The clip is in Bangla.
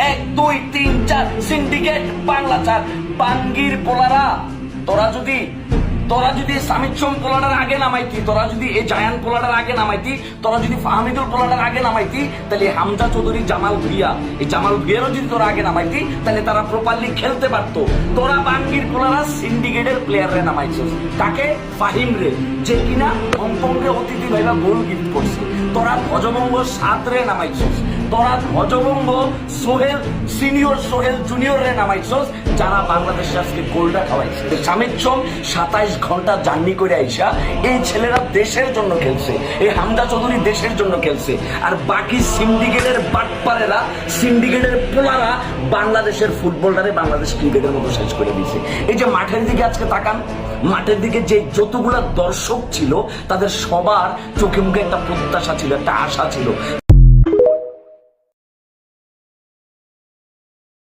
1 2 3 4 সিন্ডিকেট বাংলা 4 বাঙ্গির পোলারা তোরা যদি সামিদ সোম পোলাটার আগে নামাইতি, তোরা যদি এই জায়ান পোলাটার আগে নামাইতি, তোরা যদি ফাহমিদুল পোলাটার আগে নামাইতি, তাহলে হামজা চৌধুরী, জামাল ভুইয়ারও যদি তোরা আগে নামাইতি, তাহলে তারা প্রপারলি খেলতে পারতো। তোরা বাঙ্গির পোলারা সিন্ডিকেটের প্লেয়াররে নামাইছিস। কাকে? ফাহিম রে, যে কিনা হংকংকে অতিথি ভাইবা গোল গিফট করছে। তোরা ধ্বজভঙ্গ 7 রে নামাইছিস। তোরা ধ্বজভঙ্গ সিনিয়র সোহেল জুনিয়র রে নামাইছিস, যারা বাংলাদেশে আজকে গোলটা খাওয়াইছে। সামিদ সোম 27 ঘন্টা জার্নি করে আইসা এই ছেলেরা দেশের জন্য খেলছে, এই হামজা চৌধুরী দেশের জন্য খেলছে। আর বাকি সিন্ডিকেটের বাটপারেরা, সিন্ডিকেটের পোলারা বাংলাদেশের ফুটবলটারে বাংলাদেশ ক্রিকেটের মতো শেষ করে দিয়েছে। এই যে মাঠের দিকে আজকে তাকান, মাঠের দিকে যে যতগুলা দর্শক ছিল, তাদের সবার চোখে মুখে একটা প্রত্যাশা ছিল, একটা আশা ছিল।